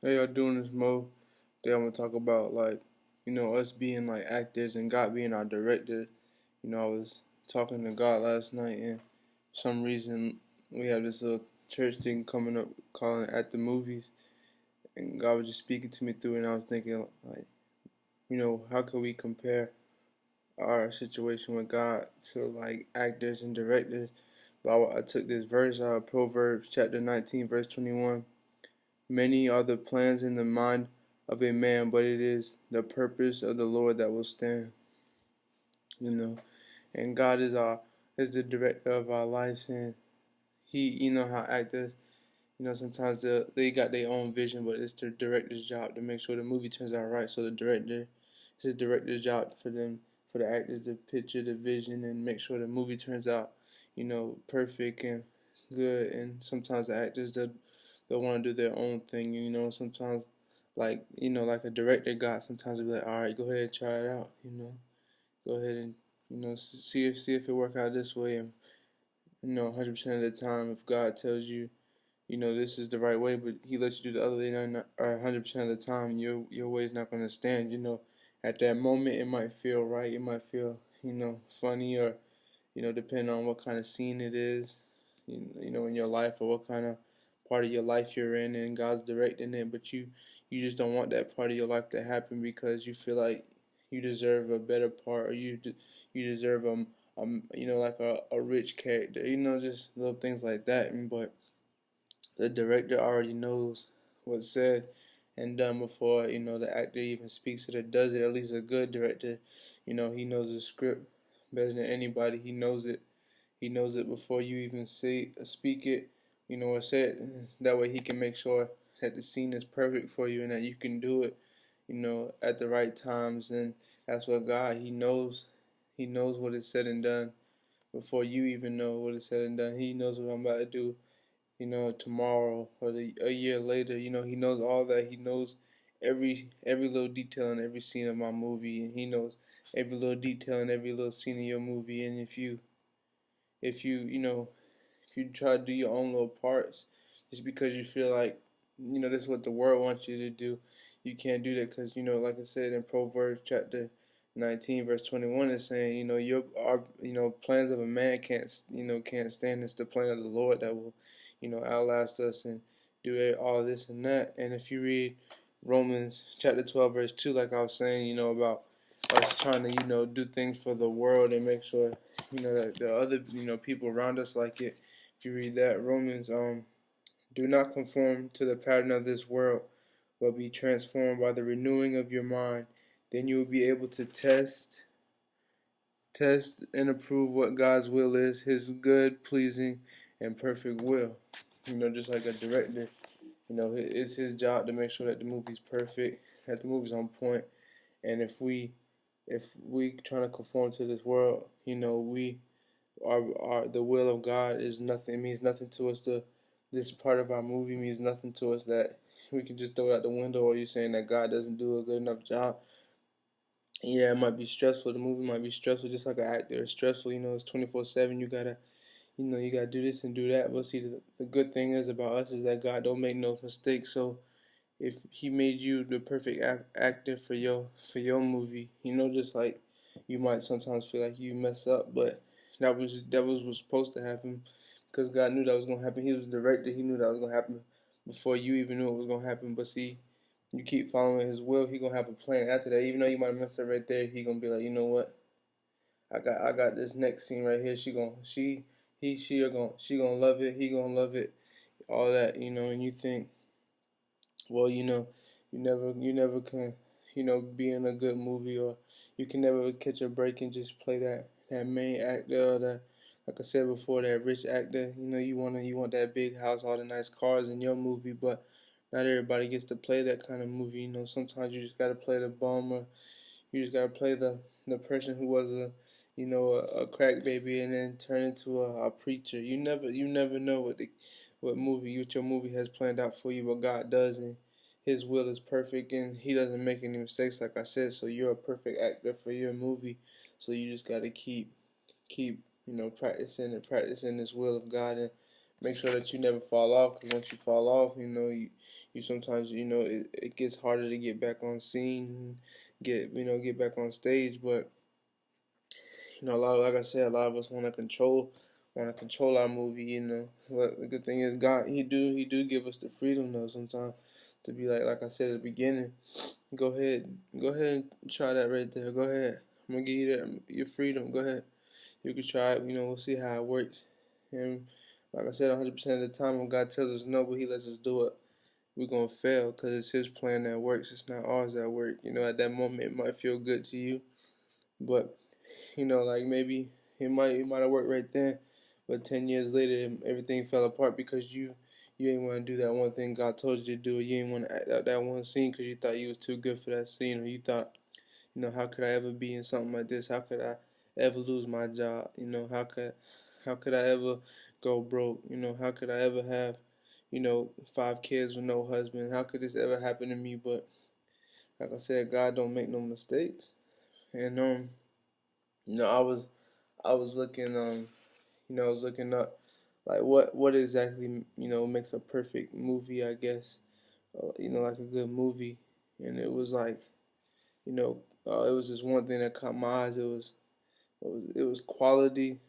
How y'all doing this, Mo? Today I'm gonna talk about us being like actors and God being our director. I was talking to God last night, and for some reason we have this little church thing coming up calling it At the Movies, and God was just speaking to me through it, and I was thinking how can we compare our situation with God to like actors and directors? But I took this verse out of Proverbs chapter 19, verse 21. Many are the plans in the mind of a man, but it is the purpose of the Lord that will stand. You know, and God is the director of our lives, and He, how actors, sometimes they got their own vision, but it's the director's job to make sure the movie turns out right. So it's the director's job for the actors to picture the vision and make sure the movie turns out, perfect and good. And sometimes the actors they want to do their own thing. Sometimes like a director got sometimes they'll be like, all right, go ahead and try it out. Go ahead and see if it work out this way. And 100% of the time, if God tells you this is the right way, but He lets you do the other way, or 100% of the time, your way is not going to stand. At that moment, it might feel right, it might feel funny, or depending on what kind of scene it is, in your life, or what kind of part of your life you're in, and God's directing it, but you just don't want that part of your life to happen because you feel like you deserve a better part, or you deserve like a rich character, just little things like that. But the director already knows what's said and done before the actor even speaks it or does it. At least a good director, he knows the script better than anybody. He knows it before you even speak it, or say it. That way he can make sure that the scene is perfect for you and that you can do it, at the right times. And that's what God, He knows what is said and done before you even know what is said and done. He knows what I'm about to do, tomorrow or a year later. He knows all that. He knows every little detail in every scene of my movie, and He knows every little detail in every little scene of your movie. And if you try to do your own little parts just because you feel like this is what the world wants you to do, you can't do that because like I said in Proverbs chapter 19 verse 21 is saying plans of a man can't stand. It's the plan of the Lord that will outlast us and do all this and that. And if you read Romans chapter 12 verse 2, like I was saying, about us trying to do things for the world and make sure that the other people around us like it. If you read that Romans, do not conform to the pattern of this world, but be transformed by the renewing of your mind. Then you will be able to test and approve what God's will is, His good, pleasing, and perfect will. Just like a director, it's his job to make sure that the movie's perfect, that the movie's on point. And if we trying to conform to this world, we our the will of God is nothing. It means nothing to us. This part of our movie means nothing to us. That we can just throw it out the window. Or you saying that God doesn't do a good enough job? Yeah, it might be stressful. The movie might be stressful, just like an actor. It's stressful. It's 24/7. You gotta do this and do that. But see, the good thing is about us is that God don't make no mistakes. So if He made you the perfect actor for your movie, just like you might sometimes feel like you mess up, but that was what's supposed to happen because God knew that was gonna happen. He was the director. He knew that was gonna happen before you even knew it was gonna happen. But see, you keep following His will, He gonna have a plan after that. Even though you might mess up right there, He gonna be like, you know what? I got this next scene right here. She gonna love it. He gonna love it. All that, and you think, well, you never can, be in a good movie, or you can never catch a break and just play that main actor, or that, like I said before, that rich actor. You want that big house, all the nice cars in your movie, but not everybody gets to play that kind of movie. Sometimes you just gotta play the bum, or you just gotta play the person who was a crack baby and then turn into a preacher. You never know what your movie has planned out for you, what God does, and His will is perfect and He doesn't make any mistakes, like I said. So you're a perfect actor for your movie. So you just gotta keep practicing and practicing this will of God and make sure that you never fall off. Because once you fall off, you sometimes, it gets harder to get back on scene, get back on stage. But a lot, like I said, a lot of us want to control our movie. But the good thing is God, He do give us the freedom though sometimes to be like I said at the beginning. Go ahead and try that right there. Go ahead. I'm gonna give you your freedom. Go ahead. You can try it. We'll see how it works. And like I said, 100% of the time when God tells us no, but He lets us do it, we're gonna fail because it's His plan that works. It's not ours that work. At that moment it might feel good to you, but like maybe it might have worked right then, but 10 years later everything fell apart because you ain't want to do that one thing God told you to do. You ain't want to act out that one scene because you thought you was too good for that scene, or you thought, how could I ever be in something like this? How could I ever lose my job? How could I ever go broke? How could I ever have, 5 kids with no husband? How could this ever happen to me? But like I said, God don't make no mistakes. And I was looking I was looking up like what exactly makes a perfect movie, I guess. Like a good movie, and it was like it was just one thing that caught my eyes. It was quality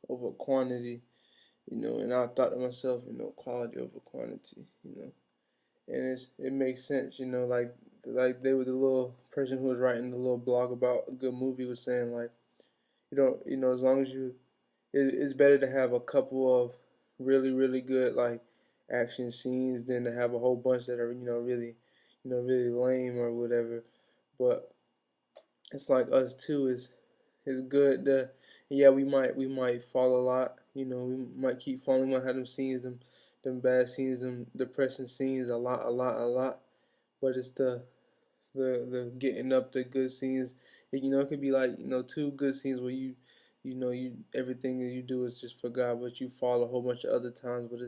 over quantity. And I thought to myself, quality over quantity. And it makes sense. Like they were the little person who was writing the little blog about a good movie was saying like as long as it's better to have a couple of really really good like action scenes than to have a whole bunch that are really really lame or whatever. But it's like us too is good. Yeah, we might fall a lot. We might keep falling. We might have them scenes, them bad scenes, them depressing scenes a lot, a lot, a lot. But it's the getting up the good scenes. It could be like two good scenes where you everything that you do is just for God, but you fall a whole bunch of other times. But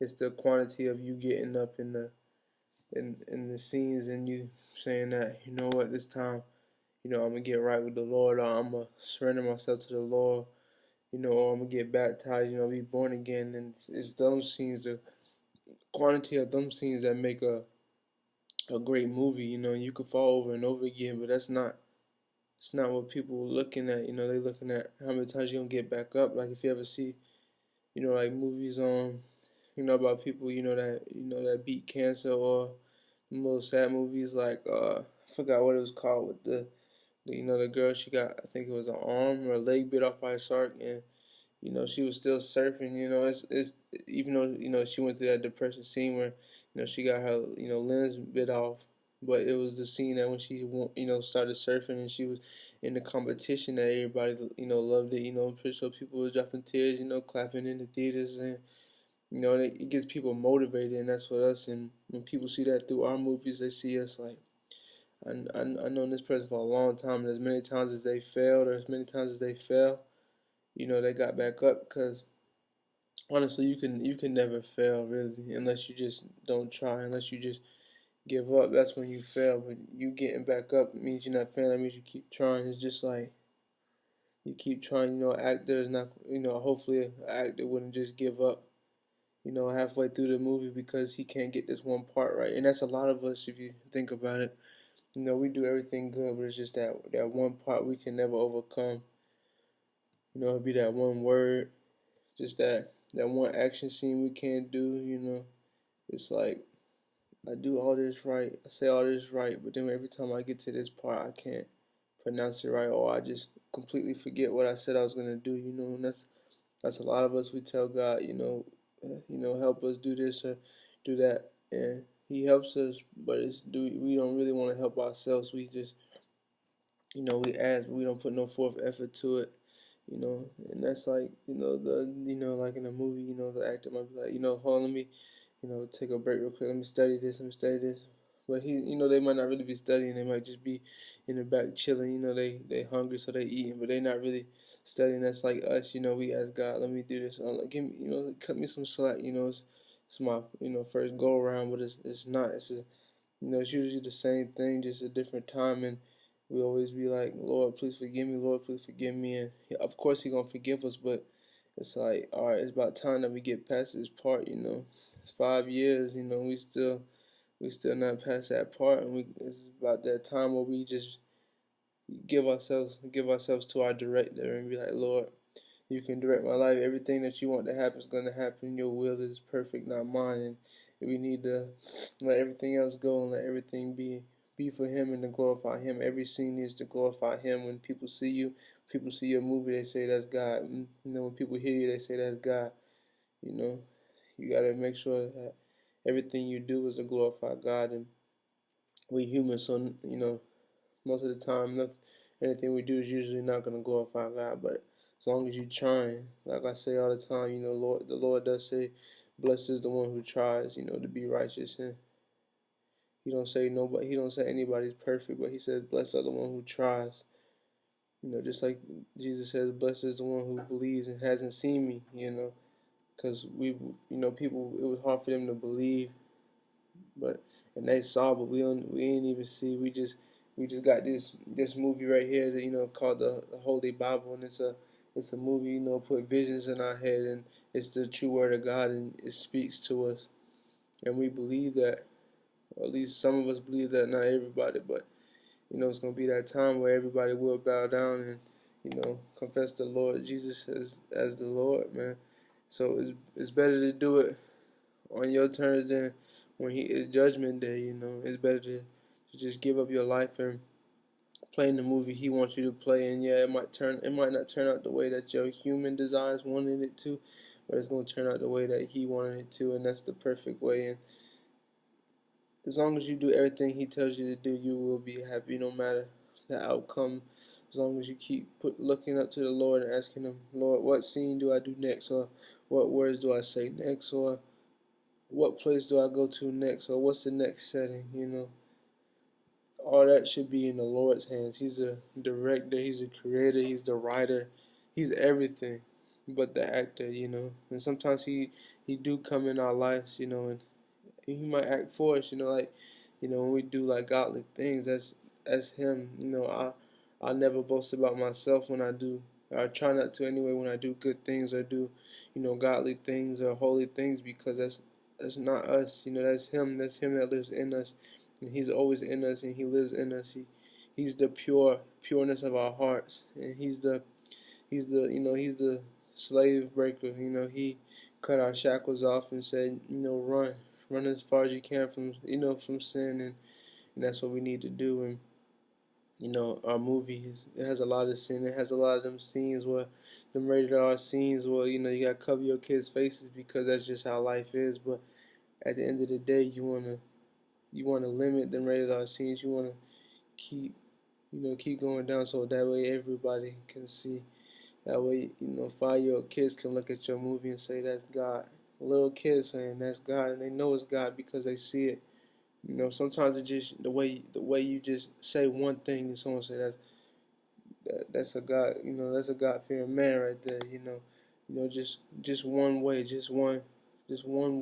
it's the quantity of you getting up in the scenes and you saying that what, this time I'm gonna get right with the Lord, or I'm gonna surrender myself to the Lord, or I'm gonna get baptized, be born again. And it's those scenes, the quantity of them scenes that make a great movie. You could fall over and over again, but it's not what people are looking at. They looking at how many times you gonna get back up. Like if you ever see, like movies on, about people, that beat cancer, or most sad movies like I forgot what it was called with the girl, she got, I think it was an arm or a leg bit off by a shark, and she was still surfing. It's even though she went through that depression scene where she got her lens bit off, but it was the scene that when she started surfing and she was in the competition that everybody loved it. I'm pretty sure people were dropping tears, clapping in the theaters, and it gets people motivated, and that's what us. And when people see that through our movies, they see us like. I known this person for a long time, and as many times as they failed, or as many times as they fell, they got back up. Because honestly, you can never fail really, unless you just don't try, unless you just give up. That's when you fail. But you getting back up means you're not failing. That means you keep trying. It's just like you keep trying. Actor is not. Hopefully, an actor wouldn't just give up. Halfway through the movie because he can't get this one part right, and that's a lot of us if you think about it. We do everything good, but it's just that one part we can never overcome. It'd be that one word, just that one action scene we can't do. It's like I do all this right, I say all this right, but then every time I get to this part, I can't pronounce it right, or I just completely forget what I said I was gonna do. And that's a lot of us. We tell God, help us do this or do that, and He helps us, but we don't really want to help ourselves. We just we ask, but we don't put no forth effort to it. And that's like like in a movie, the actor might be like, hold on, let me take a break real quick. Let me study this. Let me study this. But they might not really be studying. They might just be in the back chilling. They hungry, so they eating, but they not really studying. That's like us. We ask God, let me do this. Like, give me, cut me some slack. It's my first go around, but it's not. It's usually the same thing, just a different time, and we always be like, Lord, please forgive me. Lord, please forgive me. And of course, He gonna forgive us, but it's like, all right, it's about time that we get past this part. It's 5 years. We still not past that part, and it's about that time where we just give ourselves to our director and be like, Lord, you can direct my life. Everything that you want to happen is going to happen. Your will is perfect, not mine. And we need to let everything else go and let everything be for Him and to glorify Him. Every scene needs to glorify Him. When people see you, people see your movie, they say that's God. When people hear you, they say that's God. You know, you got to make sure that everything you do is to glorify God. And we humans, so most of the time, anything we do is usually not going to glorify God. But as long as you're trying, like I say all the time, the Lord does say, "Blessed is the one who tries, to be righteous." And He don't say anybody's perfect, but He says, "Blessed are the one who tries." Just like Jesus says, "Blessed is the one who believes and hasn't seen me." Because people, it was hard for them to believe, but and they saw, but we ain't even see. We just got this movie right here that called the Holy Bible, and it's a movie, put visions in our head, and it's the true word of God, and it speaks to us, and we believe that, or at least some of us believe that. Not everybody, but it's gonna be that time where everybody will bow down and confess the Lord Jesus as the Lord, man. So it's better to do it on your terms than when He is Judgment Day. It's better to just give up your life and play in the movie He wants you to play. And yeah, it might not turn out the way that your human desires wanted it to, but it's gonna turn out the way that He wanted it to, and that's the perfect way. And as long as you do everything He tells you to do, you will be happy no matter the outcome. As long as you keep looking up to the Lord and asking Him, Lord, what scene do I do next, or what words do I say next, or what place do I go to next, or what's the next setting? All that should be in the Lord's hands. He's a director, He's a creator, He's the writer, He's everything but the actor. And sometimes He do come in our lives, and He might act for us, like when we do like godly things. That's Him. I never boast about myself when I do. I try not to anyway when I do good things or do godly things or holy things, because that's not us. That's Him. That's Him that lives in us, and He's always in us, and He lives in us. He's the pureness of our hearts, and He's the slave breaker. He cut our shackles off and said, run as far as you can from sin, and that's what we need to do. And our movie it has a lot of sin. It has a lot of them scenes where them rated R scenes where you gotta cover your kids' faces because that's just how life is. But at the end of the day, you wanna limit them rated R scenes. You wanna keep keep going down so that way everybody can see. That way 5-year-old kids can look at your movie and say that's God. Little kids saying that's God, and they know it's God because they see it. Sometimes it just the way you just say one thing and someone say that's a God. That's a God fearing man right there. Just one way, just one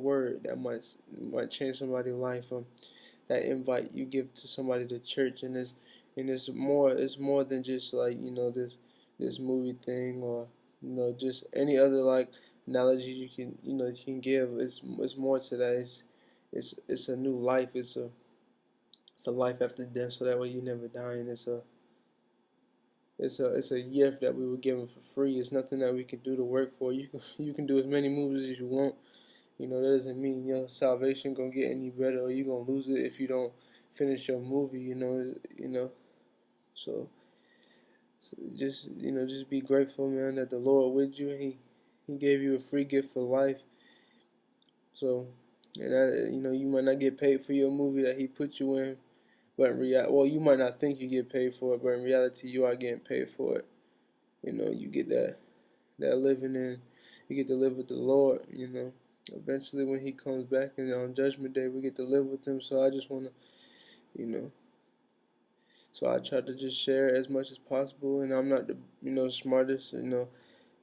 word that might change somebody's life. That invite you give to somebody to church, and it's more than just like this movie thing, or just any other like analogy you can give. It's more to that. It's a new life. It's a life after death, so that way you never die. And it's a gift that we were given for free. It's nothing that we can do to work for. You can do as many movies as you want. That doesn't mean your salvation gonna get any better, or you gonna lose it if you don't finish your movie. So just be grateful, man, that the Lord with you. He gave you a free gift for life. So, and that, you might not get paid for your movie that He put you in, but in reality, well, you might not think you get paid for it, but in reality, you are getting paid for it. You get that living in, you get to live with the Lord. Eventually when He comes back and on Judgment Day, we get to live with Him. So I just wanna, you know, so I try to just share as much as possible, and I'm not the smartest,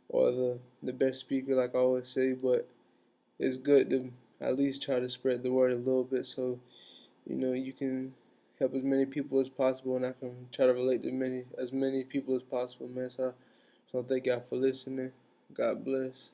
or the best speaker like I always say, but it's good to at least try to spread the word a little bit, so you can help as many people as possible, and I can try to relate to as many people as possible, man. So thank y'all for listening. God bless.